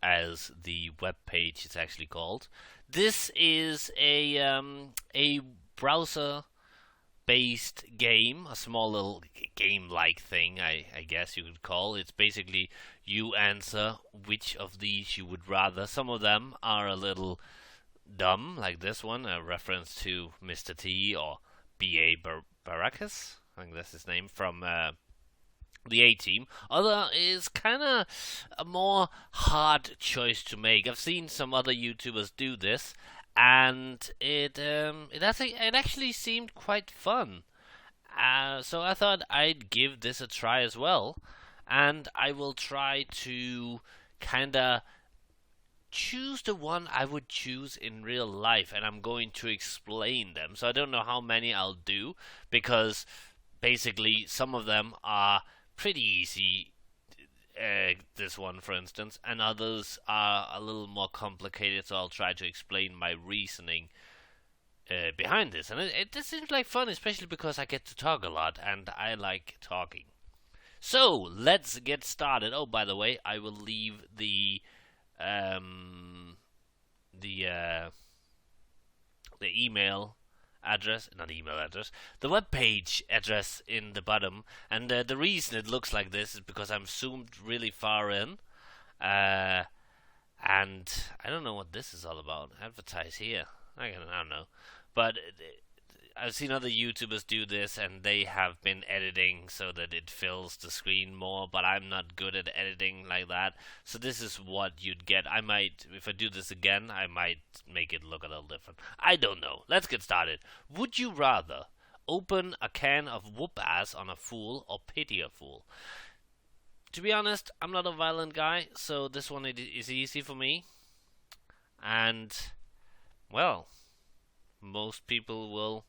as the web page is actually called. This is a browser based game, a small little game like thing, I guess you could call. It's basically you answer which of these you would rather. Some of them are a little dumb, like this one, a reference to Mr. T or B.A. Baracus, I think that's his name, from the A Team. Other is kind of a more hard choice to make. I've seen some other YouTubers do this, and it actually seemed quite fun. So I thought I'd give this a try as well, and I will try to kind of choose the one I would choose in real life, and I'm going to explain them. So I don't know how many I'll do, because basically some of them are pretty easy. This one, for instance, and others are a little more complicated. So I'll try to explain my reasoning behind this, and it seems like fun, especially because I get to talk a lot, and I like talking. So let's get started. Oh, by the way, I will leave um, the uh, the email address, not email address, the web page address in the bottom. And the reason it looks like this is because I'm zoomed really far in. Uh, and I don't know what this is all about. Advertise here. I don't know. But I've seen other YouTubers do this, and they have been editing so that it fills the screen more, but I'm not good at editing like that. So this is what you'd get. I might, if I do this again, I might make it look a little different. I don't know. Let's get started. Would you rather open a can of whoop ass on a fool or pity a fool? To be honest, I'm not a violent guy, so this one is easy for me. And, well, most people will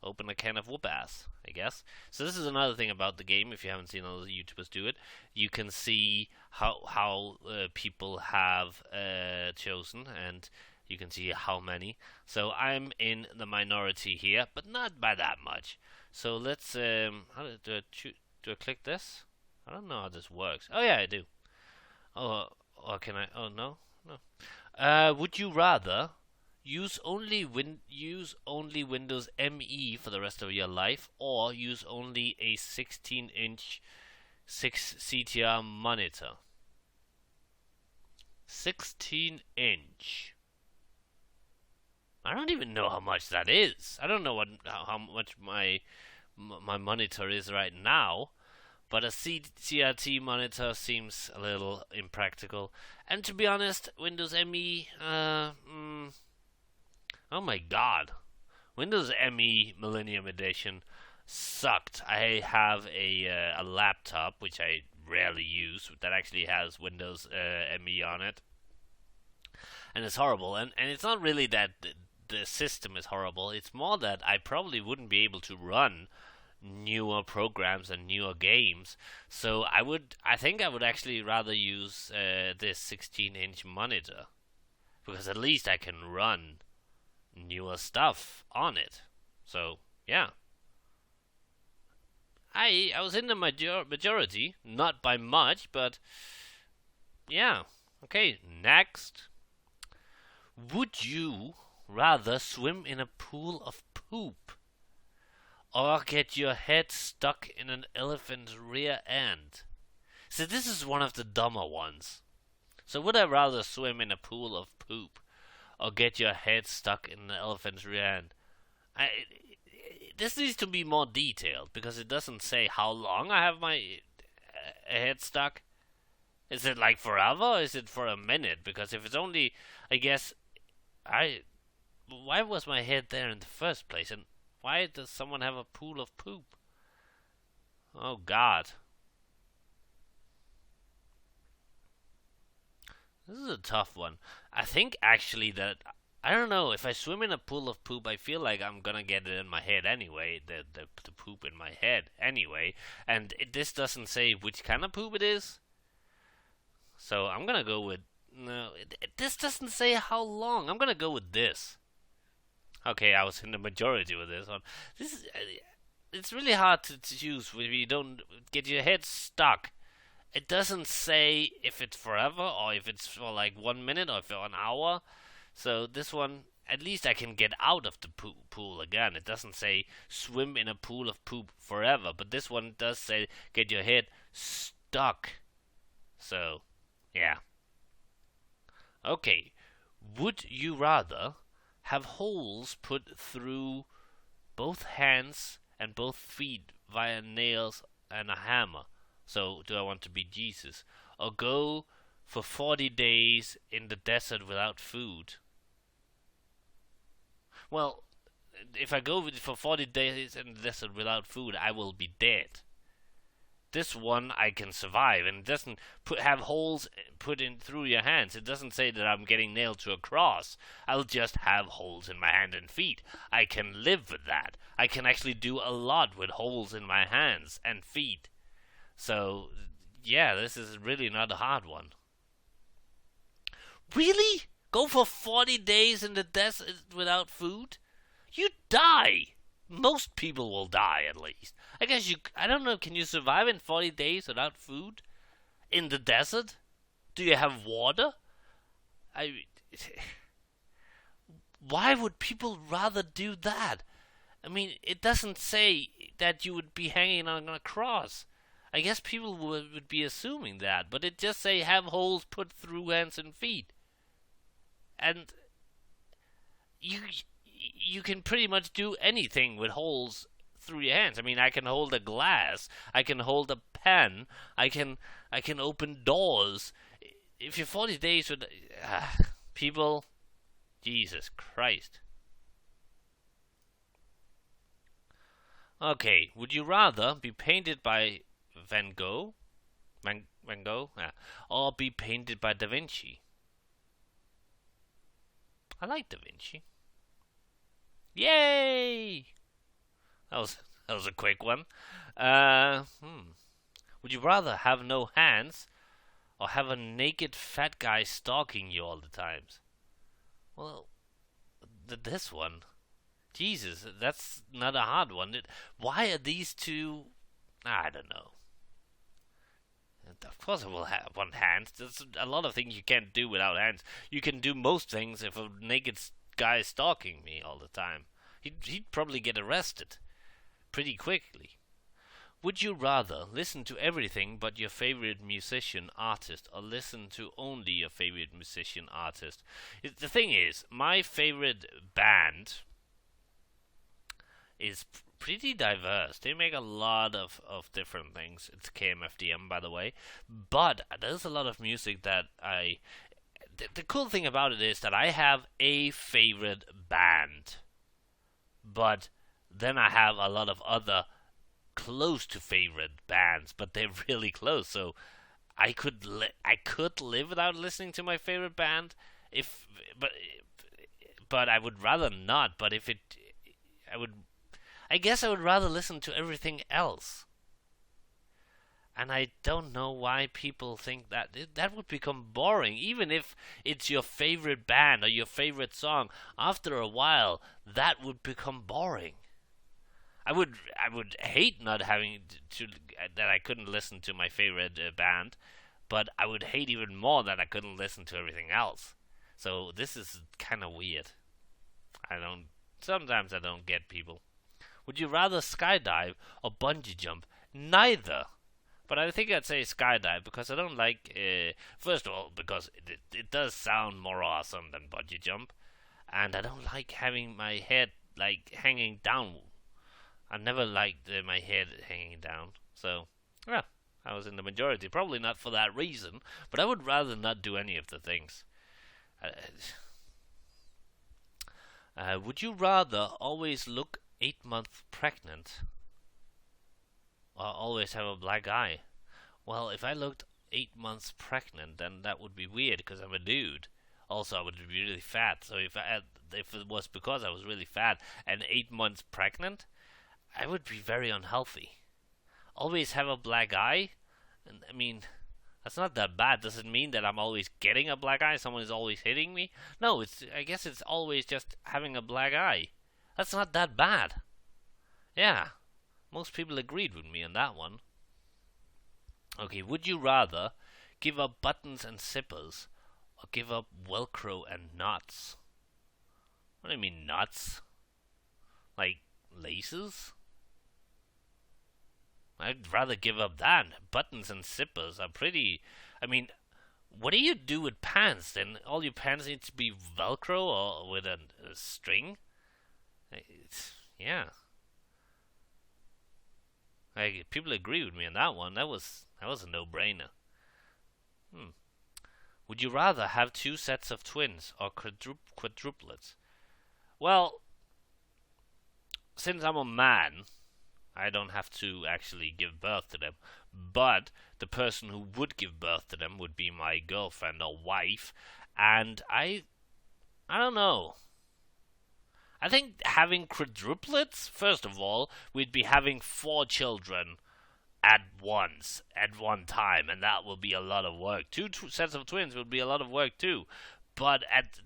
open a can of whoop ass, I guess. So this is another thing about the game. If you haven't seen other YouTubers do it, you can see how people have chosen, and you can see how many. So I'm in the minority here, but not by that much. So let's how do I click this? I don't know how this works. Oh yeah, I do. Oh, or can I? Oh no, no. Would you rather use only Windows ME for the rest of your life, or use only a 16-inch 6 CTR monitor? 16-inch. I don't even know how much that is. I don't know how much my monitor is right now, but a CRT monitor seems a little impractical. And to be honest, Windows ME, oh my god. Windows ME Millennium Edition sucked. I have a laptop, which I rarely use, that actually has Windows ME on it. And it's horrible. And it's not really that the system is horrible. It's more that I probably wouldn't be able to run newer programs and newer games. So I think I would actually rather use this 16-inch monitor, because at least I can run newer stuff on it. So yeah, I was in the majority, not by much, but yeah. Okay, next. Would you rather swim in a pool of poop, or get your head stuck in an elephant's rear end? So this is one of the dumber ones. So would I rather swim in a pool of poop, or get your head stuck in an elephant's rear end? This needs to be more detailed, because it doesn't say how long I have my head stuck. Is it like forever, or is it for a minute? Because if it's only, I guess, why was my head there in the first place? And why does someone have a pool of poop? Oh god. This is a tough one. I think actually that, I don't know, if I swim in a pool of poop, I feel like I'm gonna get it in my head anyway, the poop in my head anyway. And this doesn't say which kind of poop it is. So I'm gonna go with, no, this doesn't say how long. I'm gonna go with this. Okay, I was in the majority with this one. This is, it's really hard to choose when you don't get your head stuck it doesn't say if it's forever or if it's for like 1 minute or for an hour. So this one, at least I can get out of the pool again. It doesn't say swim in a pool of poop forever, but this one does say get your head stuck. So, yeah. Okay. Would you rather have holes put through both hands and both feet via nails and a hammer? So, do I want to be Jesus? Or go for 40 days in the desert without food? Well, if I go for 40 days in the desert without food, I will be dead. This one I can survive, and it doesn't have holes put in through your hands. It doesn't say that I'm getting nailed to a cross. I'll just have holes in my hand and feet. I can live with that. I can actually do a lot with holes in my hands and feet. So, yeah, this is really not a hard one. Really? Go for 40 days in the desert without food? You die! Most people will die, at least. I guess I don't know, can you survive in 40 days without food? In the desert? Do you have water? I. Why would people rather do that? I mean, it doesn't say that you would be hanging on a cross. I guess people would be assuming that, but it just say have holes put through hands and feet. And you can pretty much do anything with holes through your hands. I mean, I can hold a glass, I can hold a pen, I can open doors. If you're 40 days with people, Jesus Christ. Okay, would you rather be painted by Van Gogh, Van Gogh, or be painted by Da Vinci? I like Da Vinci. Yay! That was a quick one. Would you rather have no hands or have a naked fat guy stalking you all the times? Well, this one, Jesus, that's not a hard one. Why are these two? I don't know. Of course, I will want hands. There's a lot of things you can't do without hands. You can do most things if a naked guy is stalking me all the time. He'd probably get arrested pretty quickly. Would you rather listen to everything but your favorite musician artist, or listen to only your favorite musician artist? The thing is, my favorite band is pretty diverse. They make a lot of different things. It's KMFDM, by the way. But there's a lot of music that the cool thing about it is that I have a favorite band. But then I have a lot of other close to favorite bands, but they're really close. So I could live without listening to my favorite band, but I would rather not. But I guess I would rather listen to everything else. And I don't know why people think that would become boring. Even if it's your favorite band or your favorite song, after a while, that would become boring. I would hate not having to that I couldn't listen to my favorite band, but I would hate even more that I couldn't listen to everything else. So this is kind of weird. Sometimes I don't get people. Would you rather skydive or bungee jump? Neither. But I think I'd say skydive because I don't like. First of all, because it does sound more awesome than bungee jump, and I don't like having my head like hanging down. I never liked my head hanging down. So, yeah, I was in the majority. Probably not for that reason, but I would rather not do any of the things. Would you rather always look 8 months pregnant or always have a black eye? Well, if I looked 8 months pregnant, then that would be weird because I'm a dude. Also, I would be really fat. So if it was because I was really fat and 8 months pregnant, I would be very unhealthy. Always have a black eye? I mean, that's not that bad. Does it mean that I'm always getting a black eye? Someone is always hitting me? No, I guess it's always just having a black eye. That's not that bad. Yeah, most people agreed with me on that one. Okay, would you rather give up buttons and zippers or give up Velcro and knots? What do you mean knots? Like laces? I'd rather give up that. Buttons and zippers are pretty. I mean, what do you do with pants? Then all your pants need to be Velcro or with a string? Yeah, like people agree with me on that one. That was a no-brainer. Hmm. Would you rather have two sets of twins or quadruplets? Well, since I'm a man, I don't have to actually give birth to them. But the person who would give birth to them would be my girlfriend or wife, and I don't know. I think having quadruplets, first of all, we'd be having four children at once, at one time, and that will be a lot of work. Two sets of twins would be a lot of work too, but at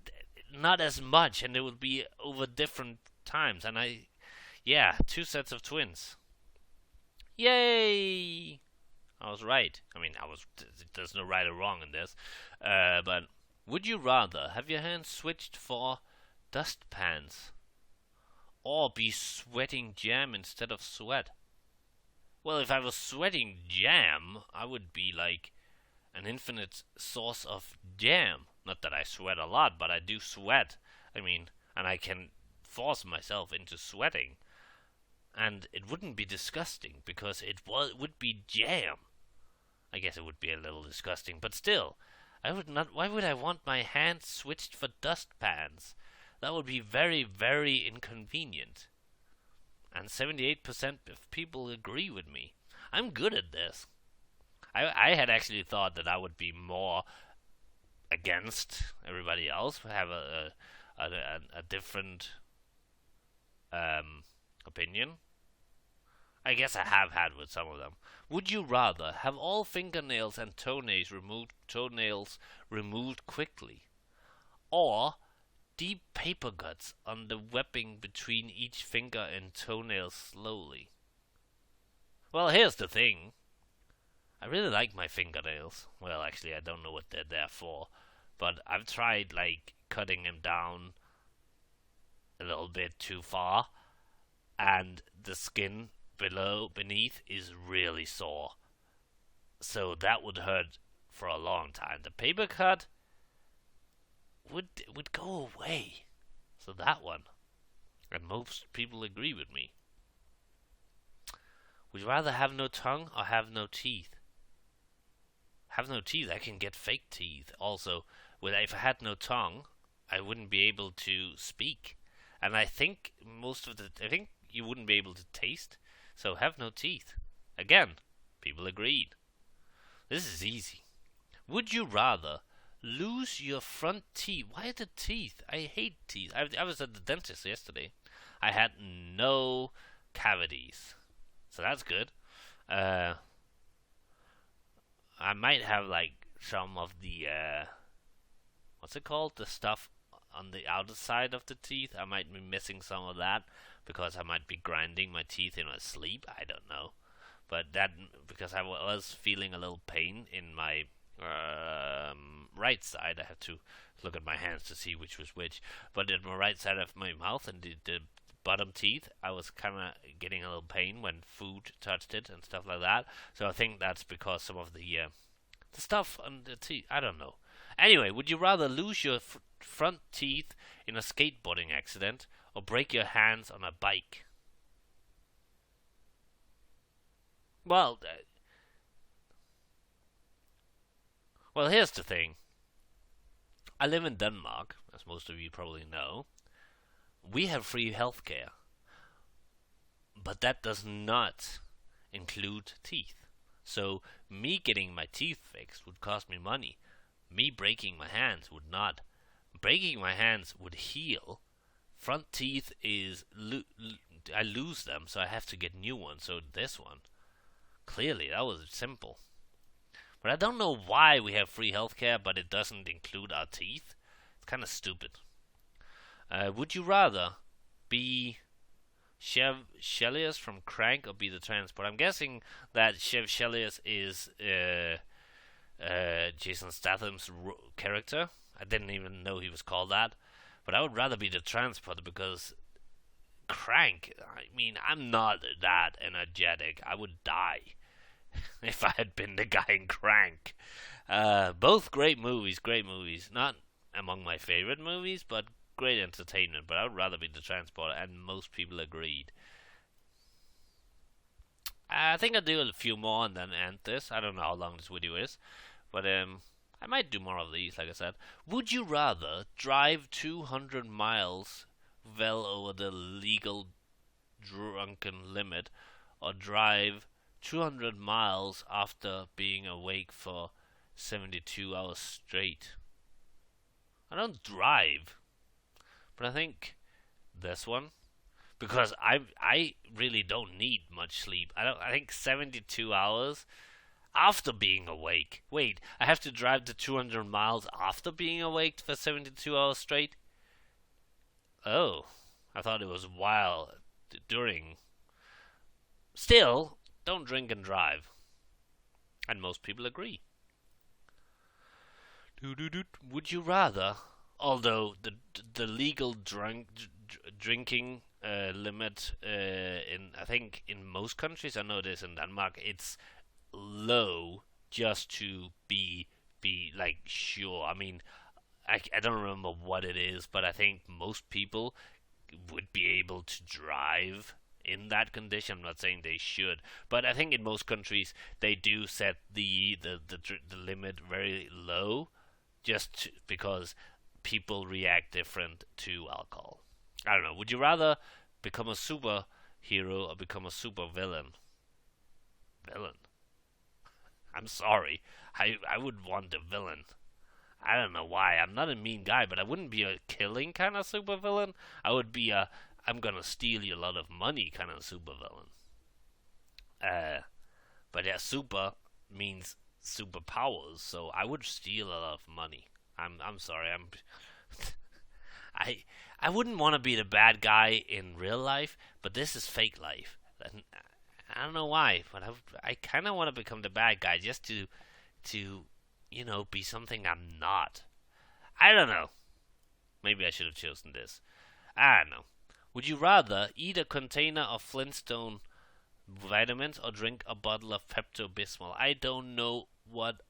not as much, and it would be over different times. And yeah, two sets of twins. Yay! I was right. I mean, I was. There's no right or wrong in this, but would you rather have your hands switched for dustpans or be sweating jam instead of sweat? Well, if I was sweating jam, I would be like an infinite source of jam. Not that I sweat a lot, but I do sweat. I mean, and I can force myself into sweating. And it wouldn't be disgusting because would be jam. I guess it would be a little disgusting, but still, I would not. Why would I want my hands switched for dustpans? That would be very, very inconvenient. And 78% of people agree with me. I'm good at this. I had actually thought that I would be more against everybody else, have a different opinion. I guess I have had with some of them. Would you rather have all fingernails and toenails removed quickly, or deep paper cuts on the webbing between each finger and toenail slowly? Well, here's the thing. I really like my fingernails. Well, actually, I don't know what they're there for, but I've tried like cutting them down a little bit too far, and the skin beneath is really sore. So that would hurt for a long time. The paper cut would go away. So that one. And most people agree with me. Would you rather have no tongue or have no teeth? Have no teeth, I can get fake teeth. Also, if I had no tongue, I wouldn't be able to speak. And I think I think you wouldn't be able to taste. So have no teeth. Again, people agreed. This is easy. Would you rather lose your front teeth? Why the teeth? I hate teeth. I was at the dentist yesterday. I had no cavities. So that's good. I might have like some of the what's it called? The stuff on the outer side of the teeth. I might be missing some of that because I might be grinding my teeth in my sleep. I don't know. But that because I was feeling a little pain in my right side. I had to look at my hands to see which was which. But in my right side of my mouth and the bottom teeth, I was kind of getting a little pain when food touched it and stuff like that. So I think that's because some of the stuff on the teeth. I don't know. Anyway, would you rather lose your front teeth in a skateboarding accident or break your hands on a bike? Well, here's the thing. I live in Denmark, as most of you probably know. We have free healthcare, but that does not include teeth. So me getting my teeth fixed would cost me money. Me breaking my hands would not. Breaking my hands would heal. Front teeth is I lose them, so I have to get new ones. So this one, clearly, that was simple. But I don't know why we have free healthcare, but it doesn't include our teeth. It's kind of stupid. Would you rather be Chev Chelios from Crank or be the transport? I'm guessing that Chev Chelios is Jason Statham's character. I didn't even know he was called that. But I would rather be the transporter because Crank, I mean, I'm not that energetic. I would die if I had been the guy in Crank. Both great movies, great movies. Not among my favorite movies, but great entertainment. But I would rather be the transporter, and most people agreed. I think I'll do a few more and then end this. I don't know how long this video is, but I might do more of these, like I said. Would you rather drive 200 miles well over the legal drunken limit, or drive 200 miles after being awake for 72 hours straight? I don't drive, but I think this one, because I really don't need much sleep. I think 72 hours after being awake. Wait, I have to drive the 200 miles after being awake for 72 hours straight? Oh, I thought it was while during. Still, don't drink and drive. And most people agree. Would you rather, although the legal drinking limit in, I think in most countries, I know this in Denmark, it's low just to be like sure. I mean, I don't remember what it is, but I think most people would be able to drive in that condition. I'm not saying they should, but I think in most countries they do set the limit very low, just because people react different to alcohol. I don't know. Would you rather become a superhero or become a super villain? Villain. I'm sorry. I would want a villain. I don't know why. I'm not a mean guy, but I wouldn't be a killing kind of supervillain. I would be a I'm gonna steal you a lot of money kind of supervillain. But yeah, super means superpowers, so I would steal a lot of money. I'm sorry. I I wouldn't want to be the bad guy in real life, but this is fake life. And I don't know why, but I kind of want to become the bad guy just to be something I'm not. I don't know. Maybe I should have chosen this. I don't know. Would you rather eat a container of Flintstone vitamins or drink a bottle of Pepto-Bismol? I don't know what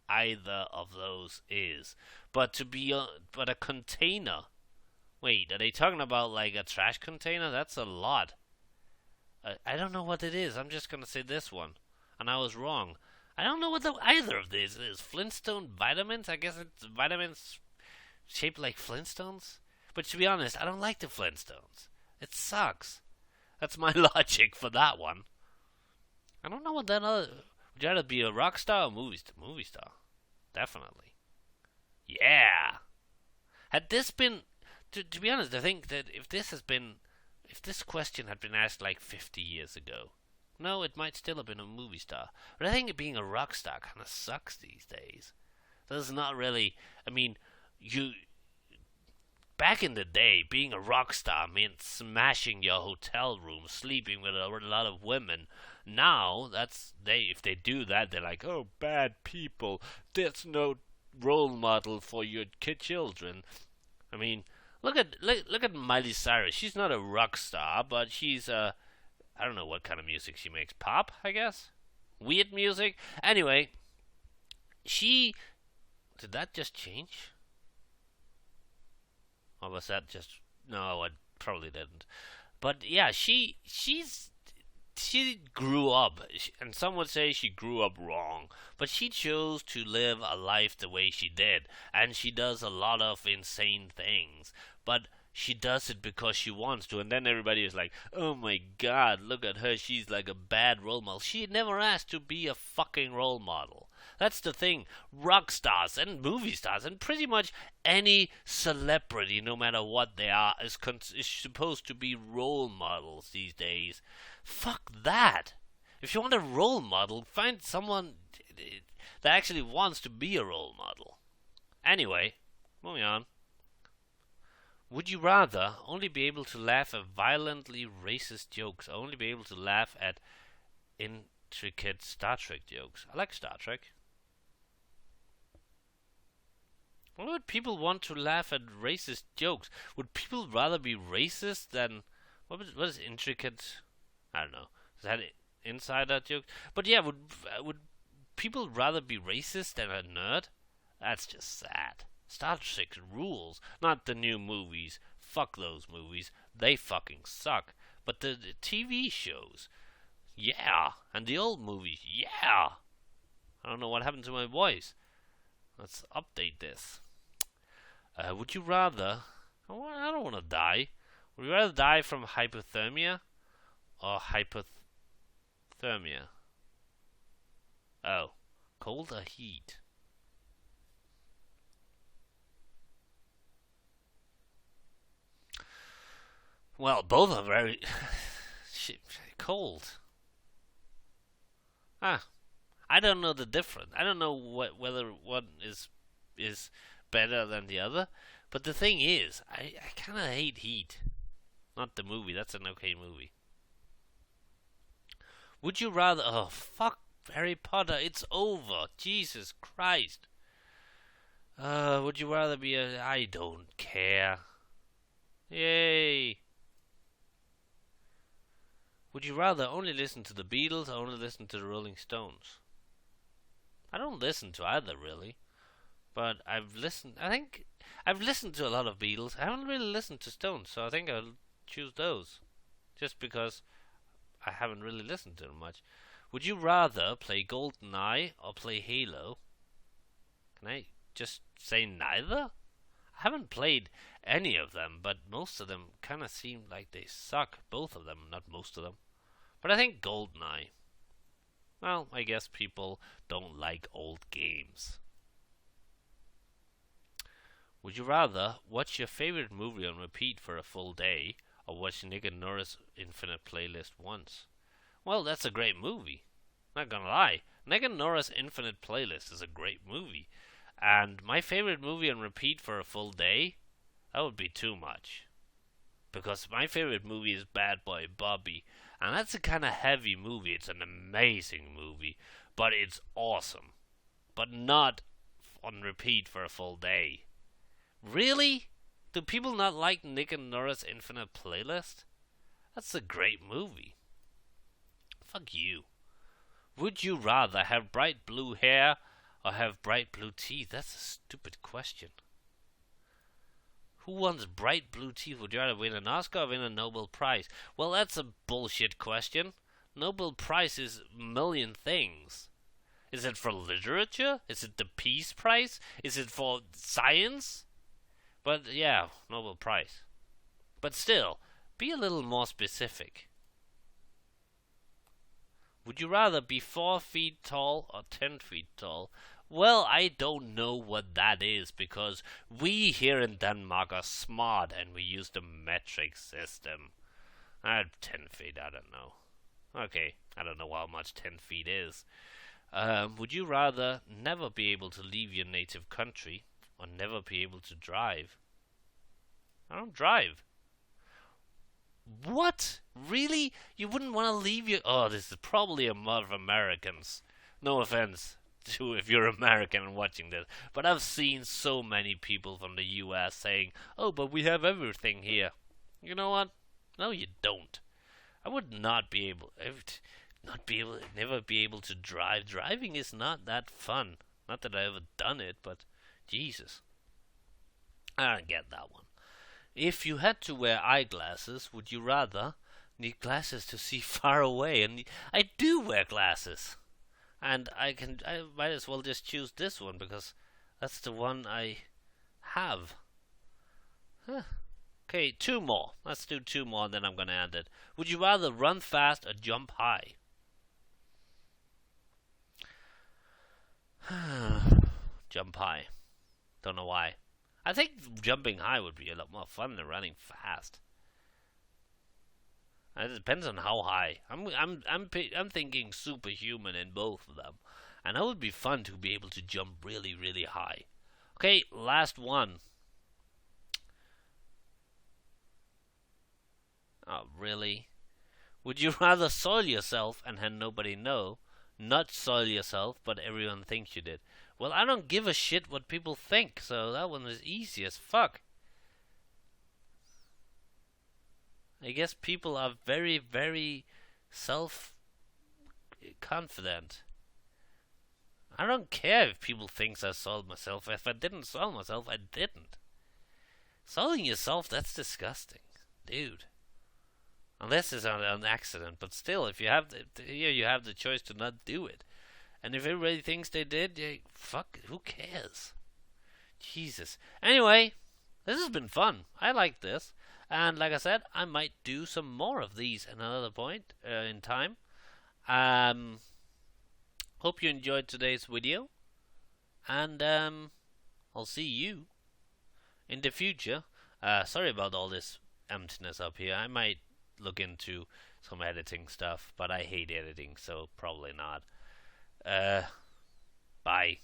either of those is, but but a container. Wait, are they talking about like a trash container? That's a lot. I don't know what it is. I'm just gonna say this one, and I was wrong. I don't know what either of these is. Flintstone vitamins? I guess it's vitamins shaped like Flintstones. But to be honest, I don't like the Flintstones. It sucks. That's my logic for that one. I don't know what that other. Would you rather be a rock star or movie star? Definitely. Yeah. Had this been, to be honest, I think that if this question had been asked like 50 years ago, no, it might still have been a movie star. But I think being a rock star kind of sucks these days. There's not really. I mean, back in the day, being a rock star meant smashing your hotel room, sleeping with a lot of women. Now, if they do that, they're like, oh, bad people. There's no role model for your children. I mean, look at Miley Cyrus. She's not a rock star, but she's I don't know what kind of music she makes. Pop, I guess? Weird music? Anyway, did that just change? Or was that just... No, it probably didn't. But yeah, she grew up, and some would say she grew up wrong, but she chose to live a life the way she did, and she does a lot of insane things, but she does it because she wants to, and then everybody is like, oh my god, look at her, she's like a bad role model. She never asked to be a fucking role model. That's the thing. Rock stars and movie stars and pretty much any celebrity, no matter what they are, is supposed to be role models these days. Fuck that. If you want a role model, find someone that actually wants to be a role model. Anyway, moving on. Would you rather only be able to laugh at violently racist jokes, or only be able to laugh at intricate Star Trek jokes? I like Star Trek. Why would people want to laugh at racist jokes? Would people rather be racist than what is intricate? I don't know. Is that insider joke? But yeah, would people rather be racist than a nerd? That's just sad. Star Trek rules, not the new movies. Fuck those movies. They fucking suck. But the TV shows, yeah. And the old movies, yeah. I don't know what happened to my voice. Let's update this. Would you rather... Oh, I don't want to die. Would you rather die from hypothermia or hypothermia? Oh, cold or heat? Well, both are very cold. Ah, I don't know the difference. I don't know whether one is better than the other. But the thing is, I kind of hate Heat. Not the movie. That's an okay movie. Would you rather? Oh fuck, Harry Potter. It's over. Jesus Christ. Would you rather be a? I don't care. Yay. Would you rather only listen to the Beatles or only listen to the Rolling Stones? I don't listen to either really, but I've listened. I think I've listened to a lot of Beatles. I haven't really listened to Stones, so I think I'll choose those, just because I haven't really listened to them much. Would you rather play GoldenEye or play Halo? Can I just say neither? I haven't played any of them, but most of them kind of seem like they suck. Both of them, not most of them. But I think GoldenEye. Well, I guess people don't like old games. Would you rather watch your favorite movie on repeat for a full day, or watch Nick and Nora's Infinite Playlist once? Well, that's a great movie. Not gonna lie. Nick and Nora's Infinite Playlist is a great movie. And my favorite movie on repeat for a full day? That would be too much. Because my favorite movie is Bad Boy Bobby. And that's a kind of heavy movie. It's an amazing movie. But it's awesome. But not on repeat for a full day. Really? Do people not like Nick and Nora's Infinite Playlist? That's a great movie. Fuck you. Would you rather have bright blue hair or have bright blue teeth? That's a stupid question. Who wants bright blue teeth? Would you rather win an Oscar or win a Nobel Prize? Well, that's a bullshit question. Nobel Prize is a million things. Is it for literature? Is it the Peace Prize? Is it for science? But yeah, Nobel Prize. But still, be a little more specific. Would you rather be 4 feet tall or 10 feet tall? Well, I don't know what that is, because we here in Denmark are smart and we use the metric system. 10 feet, I don't know. Okay, I don't know how much 10 feet is. Would you rather never be able to leave your native country or never be able to drive? I don't drive. What? Really? You wouldn't want to leave your... Oh, this is probably a lot of Americans. No offense to if you're American and watching this, but I've seen so many people from the US saying, "Oh, but we have everything here." You know what? No, you don't. I would not be able... never be able to drive. Driving is not that fun. Not that I ever done it, but Jesus. I don't get that one. If you had to wear eyeglasses, would you rather need glasses to see far away? And I do wear glasses. And I might as well just choose this one, because that's the one I have. Huh. Okay, 2 more. Let's do 2 more, and then I'm gonna end it. Would you rather run fast or jump high? Jump high. Don't know why. I think jumping high would be a lot more fun than running fast. It depends on how high. I'm thinking superhuman in both of them, and that would be fun to be able to jump really, really high. Okay, last one. Oh, really? Would you rather soil yourself and have nobody know, not soil yourself but everyone thinks you did? Well, I don't give a shit what people think, so that one is easy as fuck. I guess people are very, very self confident. I don't care if people think I sold myself. If I didn't sell myself, I didn't. Selling yourself, that's disgusting. Dude. Unless it's an accident, but still, if you have here, you have the choice to not do it. And if everybody thinks they did, yeah, fuck, who cares? Jesus. Anyway, this has been fun. I like this. And like I said, I might do some more of these at another point in time. Um, Hope you enjoyed today's video. And I'll see you in the future. Sorry about all this emptiness up here. I might look into some editing stuff, but I hate editing, so probably not. Bye.